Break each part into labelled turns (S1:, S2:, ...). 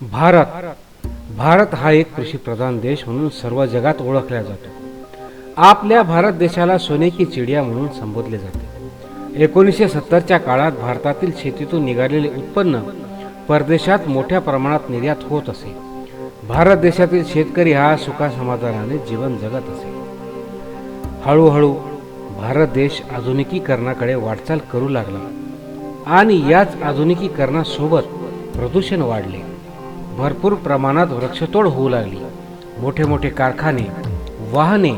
S1: भारत हा एक कृषीप्रधान देश म्हणून सर्व जगात ओळखला जातो. आपल्या भारत देशाला सोने की चिडिया म्हणून संबोधले जाते. 1970च्या काळात भारतातील शेतीतून निघालेले उत्पन्न परदेशात मोठ्या प्रमाणात निर्यात होत असे. भारत देशातील शेतकरी हा सुखासमाधानाने जीवन जगत असे. हळूहळू भारत देश आधुनिकीकरणाकडे वाटचाल करू लागला आणि याच आधुनिकीकरणासोबत प्रदूषण वाढले. भरपूर प्रमाणात वृक्षतोड होऊ लागली. मोठे मोठे कारखाने, वाहने,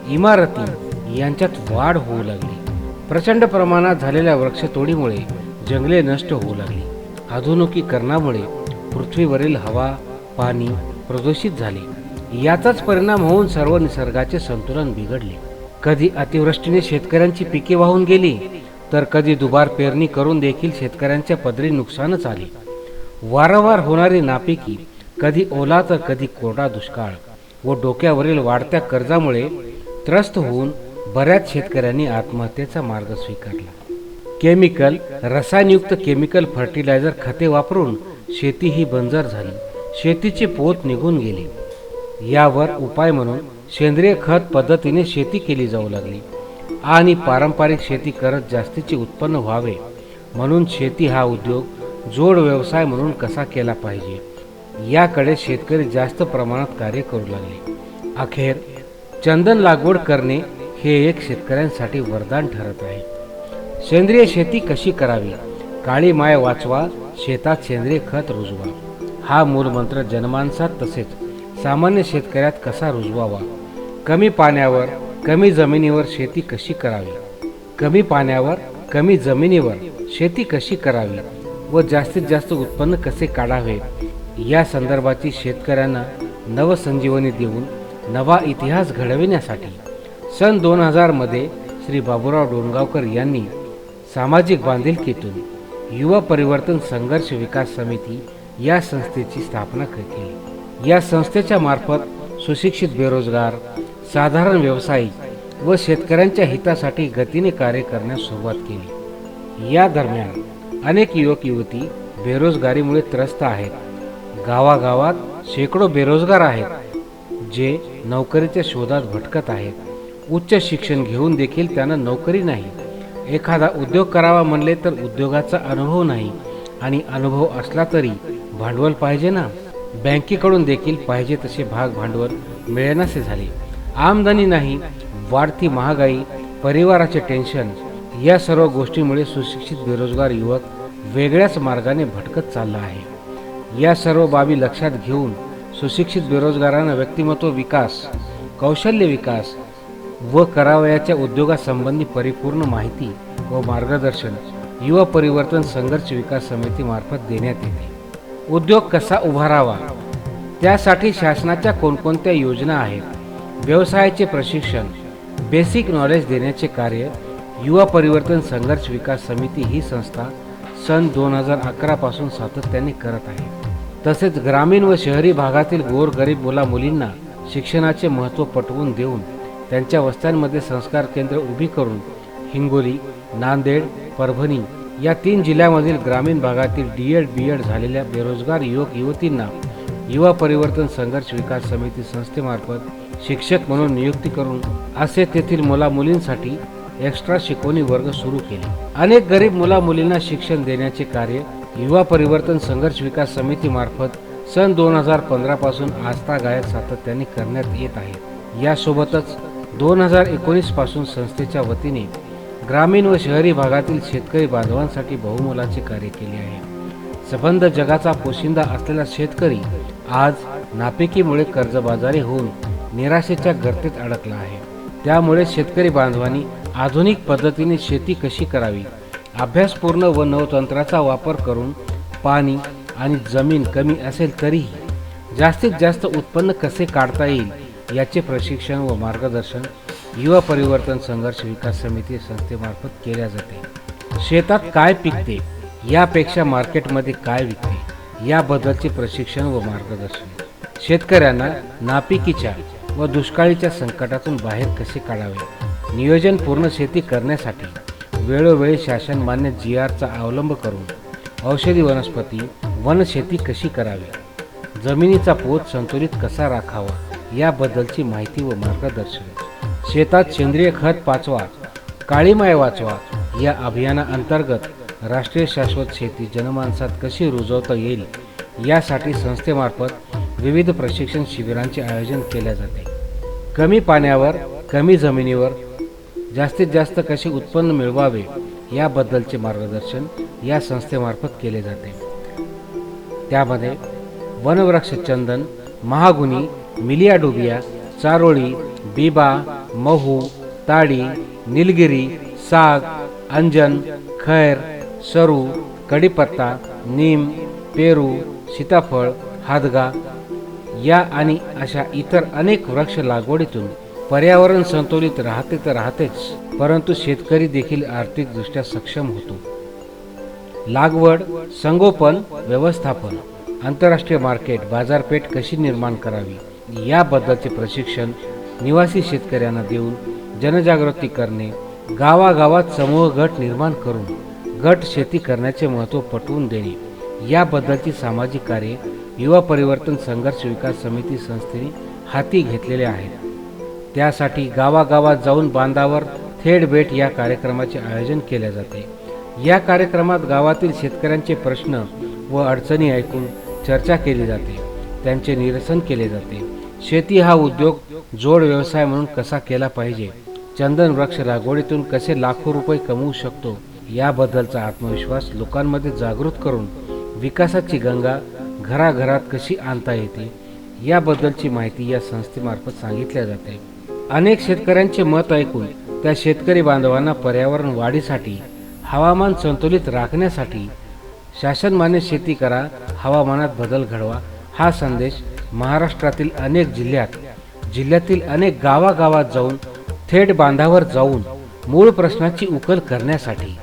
S1: इमारती यांच्यात वाढ होऊ लागली. प्रचंड प्रमाणात झालेल्या वृक्षतोडीमुळे जंगले नष्ट होऊ लागली. आधुनिकीकरणामुळे पृथ्वीवरील हवा, पाणी प्रदूषित झाले. याचाच परिणाम होऊन सर्व निसर्गाचे संतुलन बिघडले. कधी अतिवृष्टीने शेतकऱ्यांची पिके वाहून गेली, तर कधी दुबार पेरणी करून देखील शेतकऱ्यांच्या पदरी नुकसानच आले. वारंवार होणारी नापिकी, कधी ओला तर कधी कोरडा दुष्काळ व डोक्यावरील वाढत्या कर्जामुळे त्रस्त होऊन बऱ्याच शेतकऱ्यांनी आत्महत्येचा मार्ग स्वीकारला. रसायनयुक्त केमिकल फर्टिलायझर खते वापरून शेती ही बंजर झाली. शेतीचे पोत निघून गेले. यावर उपाय म्हणून सेंद्रिय खत पद्धतीने शेती केली जाऊ लागली आणि पारंपरिक शेती करत जास्तीचे उत्पन्न व्हावे म्हणून शेती हा उद्योग जोड व्यवसाय म्हणून कसा केला पाहिजे याकडे शेतकरी जास्त प्रमाणात कार्य करू लागले. अखेर चंदन लागवड करणे हे एक शेतकऱ्यांसाठी वरदान ठरत आहे. सेंद्रिय शेती कशी करावी? काळी माय वाचवा, शेतात सेंद्रिय खत रुजवा हा मूलमंत्र जनमानसात तसेच सामान्य शेतकऱ्यात कसा रुजवावा? कमी पाण्यावर कमी जमिनीवर शेती कशी करावी? कमी पाण्यावर कमी जमिनीवर शेती कशी करावी व जास्तीत जास्त उत्पन्न कसे काढावे या संदर्भाची शेतकऱ्यांना नवसंजीवनी देऊन नवा इतिहास घडविण्यासाठी सन 2000 मध्ये श्री बाबूराव डोणगावकर यांनी सामाजिक बांधिलकीतून युवा परिवर्तन संघर्ष विकास समिती या संस्थेची स्थापना केली. या संस्थेच्या मार्फत सुशिक्षित बेरोजगार, साधारण व्यावसायिक व शेतकऱ्यांच्या हितासाठी गतीने कार्य करण्यास सुरुवात केली. या दरम्यान अनेक युवक युवती बेरोजगारीमुळे त्रस्त आहेत. गावागावात शेकडो बेरोजगार आहेत जे नोकरीच्या शोधात भटकत आहेत. उच्च शिक्षण घेऊन देखील त्यांना नोकरी नाही. एखादा उद्योग करावा म्हणले तर उद्योगाचा अनुभव नाही आणि अनुभव असला तरी भांडवल पाहिजे ना. बँकेकडून देखील पाहिजे तसे भाग भांडवल मिळेनासे झाले. आमदनी नाही, वाढती महागाई, परिवाराचे टेन्शन या सर्व गोष्टींमुळे सुशिक्षित बेरोजगार युवक वेगळ्याच मार्गाने भटकत चालला आहे. या सर्व बाबी लक्षात घेऊन सुशिक्षित बेरोजगारांना व्यक्तिमत्व विकास, कौशल्य विकास व करावयाच्या उद्योगासंबंधी परिपूर्ण माहिती व मार्गदर्शन युवा परिवर्तन संघर्ष विकास समितीमार्फत देण्यात येते. उद्योग कसा उभारावा, त्यासाठी शासनाच्या कोणकोणत्या योजना आहेत, व्यवसायाचे प्रशिक्षण, बेसिक नॉलेज देण्याचे कार्य युवा परिवर्तन संघर्ष विकास समिती ही संस्था सन 2011 पासून सातत्याने करत आहे. तसेच ग्रामीण व शहरी भागातील गोरगरीब मुलामुलींना शिक्षणाचे महत्त्व पटवून देऊन त्यांच्या वस्त्यांमध्ये संस्कार केंद्र उभी करून हिंगोली, नांदेड, परभणी या 3 जिल्ह्यामधील ग्रामीण भागातील D.Ed. B.Ed. झालेल्या बेरोजगार युवक युवतींना युवा परिवर्तन संघर्ष विकास समिती संस्थेमार्फत शिक्षक म्हणून नियुक्ती करून असे तेथील मुलामुलींसाठी एक्स्ट्रा शिकवणी वर्ग सुरू केले. अनेक गरीब मुलामुलींना शिक्षण देण्याचे कार्य युवा परिवर्तन संघर्ष विकास समितीमार्फत सन 2015 पासून आजतागायत सातत्याने करण्यात येत आहे. यासोबतच 2019 पासून संस्थेच्या वतीने ग्रामीण व शहरी भागातील शेतकरी बांधवांसाठी बहुमोलाचे कार्य केले आहे. सबंध जगाचा पोशिंदा असलेला शेतकरी आज नापिकीमुळे कर्जबाजारी होऊन निराशेच्या गर्तेत अडकला आहे. त्यामुळे शेतकरी बांधवांनी आधुनिक पद्धतीने शेती कशी करावी, अभ्यासपूर्ण व नवतंत्राचा वापर करून पाणी आणि जमीन कमी असेल तरीही जास्तीत जास्त उत्पन्न कसे काढता येईल याचे प्रशिक्षण व मार्गदर्शन युवा परिवर्तन संघर्ष विकास समिती संस्थेमार्फत केल्या जाते. शेतात काय पिकते यापेक्षा मार्केटमध्ये काय विकते याबद्दलचे प्रशिक्षण व मार्गदर्शन, शेतकऱ्यांना नापिकीच्या व दुष्काळीच्या संकटातून बाहेर कसे काढावे, नियोजनपूर्ण शेती करण्यासाठी वेळोवेळी शासनमान्य GRचा अवलंब करून औषधी वनस्पती वनशेती कशी करावी, जमिनीचा पोत संतुलित कसा राखावा याबद्दलची माहिती व मार्गदर्शन, शेतात सेंद्रिय खत पाचवा, काळीमाय वाचवा या अभियानाअंतर्गत राष्ट्रीय शाश्वत शेती जनमानसात कशी रुजवता येईल यासाठी संस्थेमार्फत विविध प्रशिक्षण शिबिरांचे आयोजन केले जाते. कमी पाण्यावर कमी जमिनीवर जास्तीत जास्त कसे उत्पन्न मिळवावे याबद्दलचे मार्गदर्शन या संस्थेमार्फत केले जाते. त्यामध्ये वनवृक्ष चंदन, महागुनी, मिलियाडोबिया, चारोळी, बिबा, महू, ताडी, निलगिरी, साग, अंजन, खैर, सरू, कडीपत्ता, नीम, पेरू, सीताफळ, हादगा या आणि अशा इतर अनेक वृक्ष लागवडीतून पर्यावरण संतुलित राहते तर राहतेच, परंतु शेतकरी देखील आर्थिकदृष्ट्या सक्षम होतो. लागवड, संगोपन, व्यवस्थापन, आंतरराष्ट्रीय मार्केट, बाजारपेठ कशी निर्माण करावी याबद्दलचे प्रशिक्षण निवासी शेतकऱ्यांना देऊन जनजागृती करणे, गावागावात समूह गट निर्माण करून गट शेती करण्याचे महत्त्व पटवून देणे याबद्दलची सामाजिक कार्ये युवा परिवर्तन संघर्ष विकास समिती संस्थेने हाती घेतलेले आहेत. त्यासाठी गावागावात जाऊन बांधावर थेट भेट या कार्यक्रमाचे आयोजन केले जाते. या कार्यक्रमात गावातील शेतकऱ्यांचे प्रश्न व अडचणी ऐकून चर्चा केली जाते, त्यांचे निरसन केले जाते. शेती हा उद्योग जोड व्यवसाय म्हणून कसा केला पाहिजे, चंदन वृक्ष लागवडीतून कसे लाखो रुपये कमवू शकतो याबद्दलचा आत्मविश्वास लोकांमध्ये जागृत करून विकासाची गंगा घराघरात कशी आणता येते याबद्दलची माहिती या संस्थेमार्फत सांगितल्या जाते. अनेक शेतकऱ्यांचे मत ऐकून त्या शेतकरी बांधवांना पर्यावरण वाढीसाठी, हवामान संतुलित राखण्यासाठी शासनमान्य शेती करा, हवामानात बदल घडवा हा संदेश महाराष्ट्रातील अनेक जिल्ह्यातील अनेक गावागावात जाऊन थेट बांधावर जाऊन मूळ प्रश्नाची उकल करण्यासाठी,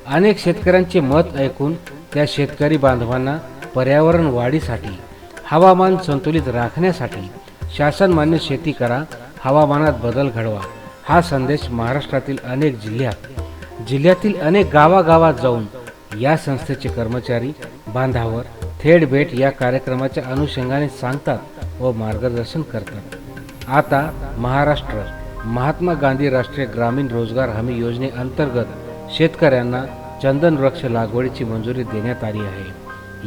S1: अनेक शेतकऱ्यांचे मत ऐकून त्या शेतकरी बांधवांना पर्यावरण वाढीसाठी, हवामान संतुलित राखण्यासाठी शासनमान्य शेती करा, हवामानात बदल घडवा हा संदेश महाराष्ट्रातील अनेक जिल्ह्यातील अनेक गावागावात जाऊन या संस्थेचे कर्मचारी बांधावर थेट भेट या कार्यक्रमाच्या अनुषंगाने सांगतात व मार्गदर्शन करतात. आता महाराष्ट्र महात्मा गांधी राष्ट्रीय ग्रामीण रोजगार हमी योजनेअंतर्गत शेतकऱ्यांना चंदन वृक्ष लागवडीची मंजुरी देण्यात आली आहे.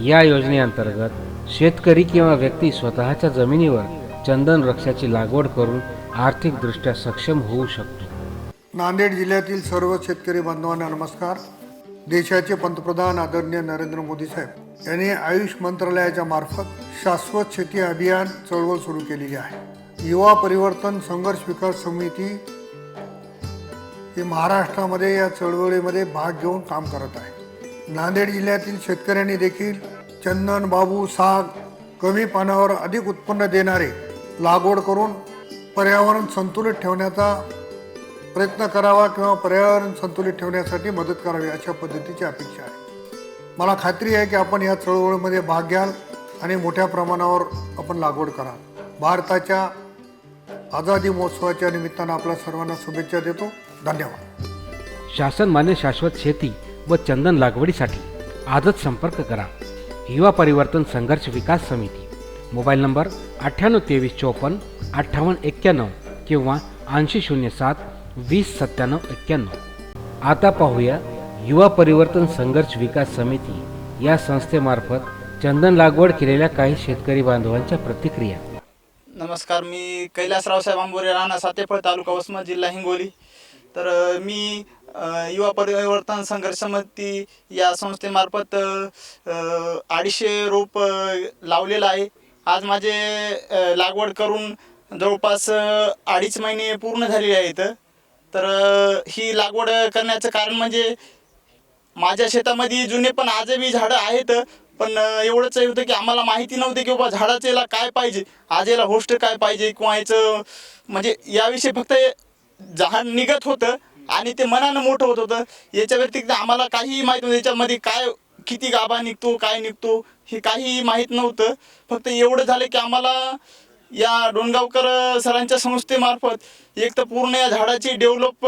S1: या योजनेअंतर्गत शेतकरी किंवा व्यक्ती स्वतःच्या जमिनीवर चंदन वृक्षाची लागवड करून आर्थिकदृष्ट्या सक्षम होऊ शकतो.
S2: नांदेड जिल्ह्यातील सर्व शेतकरी बांधवांना नमस्कार. देशाचे पंतप्रधान आदरणीय नरेंद्र मोदी साहेब यांनी आयुष मंत्रालयाच्या मार्फत शाश्वत शेती अभियान चळवळ सुरू केलेली आहे. युवा परिवर्तन संघर्ष विकास समिती ही महाराष्ट्रामध्ये या चळवळीमध्ये भाग घेऊन काम करत आहे. नांदेड जिल्ह्यातील शेतकऱ्यांनी देखील चंदन, बाबू, साग कमी पाण्यावर अधिक उत्पन्न देणारे लागवड करून पर्यावरण संतुलित ठेवण्याचा प्रयत्न करावा किंवा पर्यावरण संतुलित ठेवण्यासाठी मदत करावी अशा पद्धतीची अपेक्षा आहे. मला खात्री आहे की आपण या चळवळीमध्ये भाग घ्याल आणि मोठ्या प्रमाणावर आपण लागवड कराल. भारताच्या आझादी महोत्सवाच्या निमित्तानं आपल्या सर्वांना शुभेच्छा देतो. धन्यवाद.
S1: शासनमान्य शाश्वत शेती व चंदन लागवडीसाठी आजच संपर्क करा. युवा परिवर्तन संघर्ष विकास समिती, मोबाईल नंबर 9823545891 किंवा 8007209791. आता पाहूया युवा परिवर्तन संघर्ष विकास समिती या संस्थेमार्फत चंदन लागवड केलेल्या काही शेतकरी बांधवांच्या प्रतिक्रिया.
S3: नमस्कार, मी कैलास रावसाहेब आंबोरे, राणा सातेफळ, तालुका वसमत, जिल्हा हिंगोली. तर मी युवा परिवर्तन संघर्ष समिती या संस्थेमार्फत 250 रोप लावलेलं आहे. आज माझे लागवड करून जवळपास 2.5 महिने पूर्ण झालेले आहेत. तर ही लागवड करण्याचं कारण म्हणजे माझ्या शेतामध्ये जुने पण आजही झाडं आहेत, पण एवढंच होतं की आम्हाला माहिती नव्हते की बाबा झाडाचं याला काय पाहिजे, आज याला होस्ट काय पाहिजे किंवा याचं म्हणजे याविषयी फक्त झाड निघत होतं आणि ते मनानं मोठं होत होतं. याच्या व्यतिरिक्त आम्हाला काहीही माहीत नव्हतं याच्यामध्ये काय किती गाभा निघतो काय निघतो हे काहीही माहीत नव्हतं. फक्त एवढं झालं की आम्हाला या डोणगावकर सरांच्या संस्थेमार्फत एक तर पूर्ण या झाडाची डेव्हलप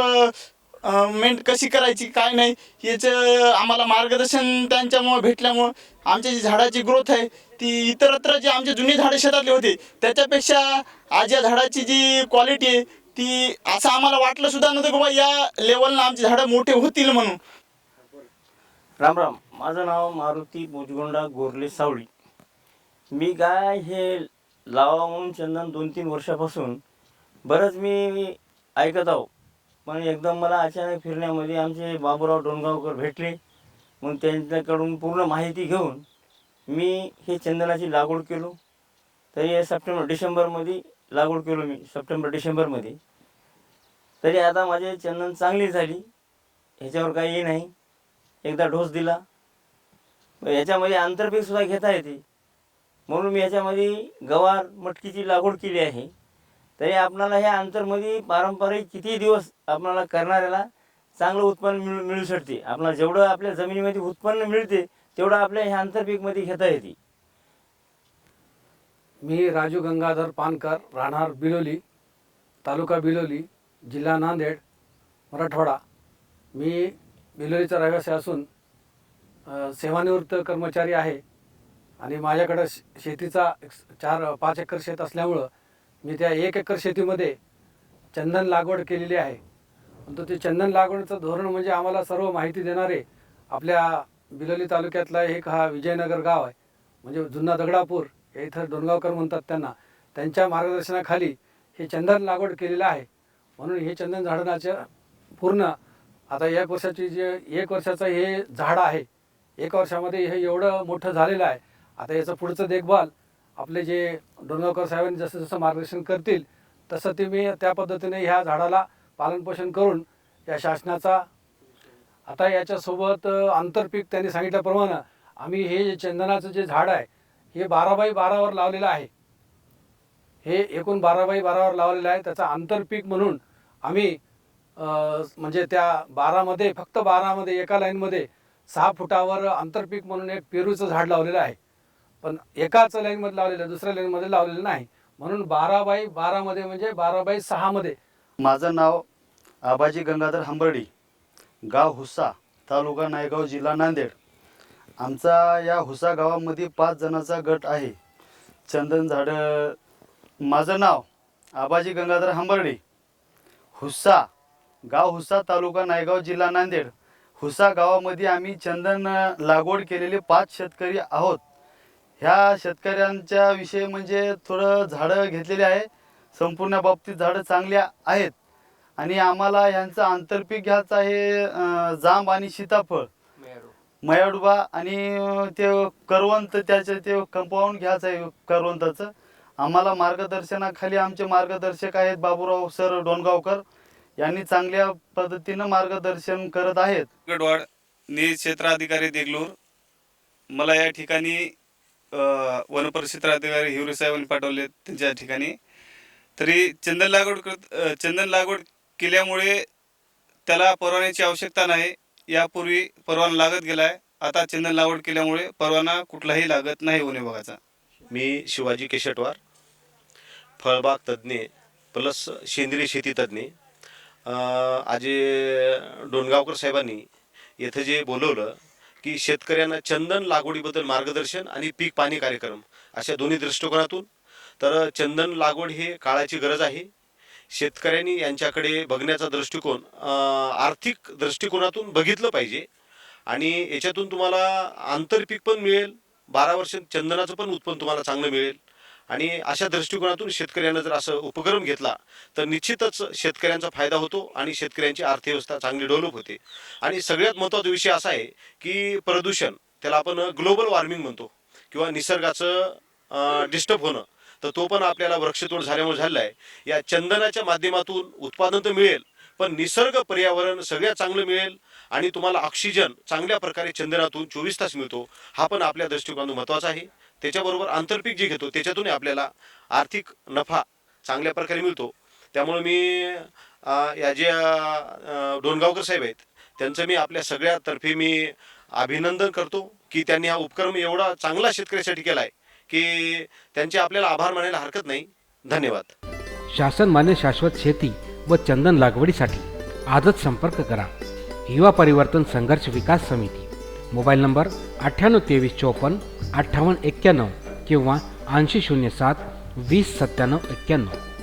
S3: मेंट कशी करायची काय नाही याचं आम्हाला मार्गदर्शन त्यांच्यामुळं भेटल्यामुळं आमच्या जी झाडाची ग्रोथ आहे ती इतरत्र जे आमचे जुने झाडे शेतातले होते त्याच्यापेक्षा आज या झाडाची जी क्वालिटी आहे ती असं आम्हाला वाटलं सुद्धा नव्हतं की बाबा या लेवलनं आमची झाडं मोठे होतील म्हणून.
S4: राम राम. माझं नाव मारुती मुजगोंडा गोरले सावळी. मी काय हे लावा म्हणून चंदन 2-3 वर्षापासून बरंच मी ऐकत आहो. पण एकदम मला अचानक फिरण्यामध्ये आमचे बाबूराव डोणगावकर भेटले. मग त्यांच्याकडून पूर्ण माहिती घेऊन मी हे चंदनाची लागवड केलो. तरी सप्टेंबर-डिसेंबरमध्ये लागवड केलो मी, सप्टेंबर-डिसेंबरमध्ये. तरी आता माझे चंदन चांगली झाली, ह्याच्यावर काही नाही. एकदा डोस दिला. याच्यामध्ये आंतरपीकसुद्धा घेता येते म्हणून मी याच्यामध्ये गवार मटकीची लागवड केली आहे. तरी आपणाला ह्या अंतरमध्ये पारंपरिक किती दिवस आपल्याला करणाऱ्याला चांगलं उत्पन्न मिळू शकते. आपल्याला जेवढं आपल्या जमिनीमध्ये उत्पन्न मिळते तेवढं आपल्या ह्या आंतरपीकमध्ये घेता येते.
S5: मी राजू गंगाधर पानकर, राहणार बिलोली, तालुका बिलोली, जिल्हा नांदेड, मराठवाडा. मी बिलोलीचा रहिवासी असून सेवानिवृत्त कर्मचारी आहे आणि माझ्याकडं शेतीचा 4-5 एकर शेत असल्यामुळं मी त्या 1 एकर शेतीमध्ये चंदन लागवड केलेली आहे. परंतु ते चंदन लागवडीचं धोरण म्हणजे आम्हाला सर्व माहिती देणारे आपल्या बिलोली तालुक्यातला एक हा विजयनगर गाव आहे, म्हणजे जुना दगडापूर, हे इथं डोणगावकर म्हणतात त्यांना. त्यांच्या मार्गदर्शनाखाली हे चंदन लागवड केलेलं आहे. म्हणून हे चंदन झाडाचं पूर्ण आता 1 वर्षाची जे 1 वर्षाचं हे झाड आहे, 1 वर्षामध्ये हे एवढं मोठं झालेलं आहे. आता याचं पुढचं देखभाल आपले जे डोणगावकर साहेबांनी जसं जसं मार्गदर्शन करतील तसं ते मी त्या पद्धतीने ह्या झाडाला पालनपोषण करून या शासनाचा आता याच्यासोबत आंतरपीक त्यांनी सांगितल्याप्रमाणे आम्ही हे जे चंदनाचं जे झाड आहे हे 12x12वर लावलेलं आहे. हे एकूण 12x12वर लावलेलं आहे. त्याचं आंतरपीक म्हणून आम्ही म्हणजे त्या 12मध्ये फक्त 12मध्ये एका लाईनमध्ये 6 फुटावर आंतरपीक म्हणून एक पेरूचं झाड लावलेलं आहे. पण एकाच लाईनमध्ये लावलेलं, दुसऱ्या लाईनमध्ये लावलेलं नाही. म्हणून 12x12मध्ये म्हणजे 12x6मध्ये.
S6: माझं नाव आबाजी गंगाधर हंबर्डी, गाव हुस्सा, तालुका नायगाव, जिल्हा नांदेड. आमचा या हुस्सा गावामध्ये 5 जणांचा गट आहे. चंदन झाडं. माझं नाव आबाजी गंगाधर हंबर्डी, हुस्सा, गाव हुस्सा, तालुका नायगाव, जिल्हा नांदेड. हुस्सा गावामध्ये आम्ही चंदन लागवड केलेले 5 शेतकरी आहोत. ह्या शेतकऱ्यांच्या विषयी म्हणजे थोडं झाडं घेतलेली आहे. संपूर्ण बाबतीत झाडं चांगली आहेत आणि आम्हाला ह्यांचं आंतरपीक घ्यायचं आहे. जांब आणि सीताफळ, मयाडुबा आणि ते करवंत, त्याचं ते कंपाऊंड घ्यायचं आहे करवंताचं. आम्हाला मार्गदर्शनाखाली आमचे मार्गदर्शक आहेत बाबूराव सर डोणगावकर. यांनी चांगल्या पद्धतीनं मार्गदर्शन करत आहेत.
S7: गडवाड, निरीक्षण क्षेत्राधिकारी देगलूर. मला या ठिकाणी वनपरिक्षेत्राधिकारी हिवरे साहेबांनी पाठवले त्यांच्या ठिकाणी. तरी चंदन लागवड केल्यामुळे त्याला परवान्याची आवश्यकता नाही. यापूर्वी परवाना लागत गेला आहे. आता चंदन लागवड केल्यामुळे परवाना कुठलाही लागत नाही वन विभागाचा.
S8: मी शिवाजी केशटवार, फळबाग तज्ज्ञ प्लस सेंद्रिय शेती तज्ज्ञ. आज डोणगावकर साहेबांनी येथे जे बोलवलं की शेतकऱ्यांना चंदन लागवडीबद्दल मार्गदर्शन आणि पीक पाणी कार्यक्रम अशा दोन्ही दृष्टिकोनातून, तर चंदन लागवड ही काळाची गरज आहे. शेतकऱ्यांनी यांच्याकडे बघण्याचा दृष्टिकोन आर्थिक दृष्टिकोनातून बघितलं पाहिजे आणि याच्यातून तुम्हाला आंतरपीक पण मिळेल, 12 वर्ष चंदनाचं पण उत्पन्न तुम्हाला चांगलं मिळेल. आणि अशा दृष्टिकोनातून शेतकऱ्यांना जर असं उपक्रम घेतला तर निश्चितच शेतकऱ्यांचा फायदा होतो आणि शेतकऱ्यांची अर्थव्यवस्था चांगली डेव्हलप होते. आणि सगळ्यात महत्त्वाचा विषय असा आहे की प्रदूषण, त्याला आपण ग्लोबल वॉर्मिंग म्हणतो, किंवा निसर्गाचं डिस्टर्ब होणं, तर तो पण आपल्याला वृक्षतोड झाल्यामुळे झालेला आहे. या चंदनाच्या माध्यमातून उत्पादन तर मिळेल, पण निसर्ग पर्यावरण सगळ्यात चांगलं मिळेल आणि तुम्हाला ऑक्सिजन चांगल्या प्रकारे चंदनातून 24 तास मिळतो. हा पण आपल्या दृष्टिकोनातून महत्त्वाचा आहे. त्याच्याबरोबर आंतरपीक जे घेतो त्याच्यातून आपल्याला आर्थिक नफा चांगल्या प्रकारे मिळतो. त्यामुळे मी या जे डोणगावकर साहेब आहेत त्यांचं मी आपल्या सगळ्यातर्फे मी अभिनंदन करतो की त्यांनी हा उपक्रम एवढा चांगला शेतकऱ्यासाठी केला आहे की त्यांचे आपल्याला आभार मानायला हरकत नाही. धन्यवाद.
S1: शासन मान्य शाश्वत शेती व चंदन लागवडीसाठी आजच संपर्क करा. युवा परिवर्तन संघर्ष विकास समिती. मोबाईल नंबर 982354 5891 किंवा 8007 209791.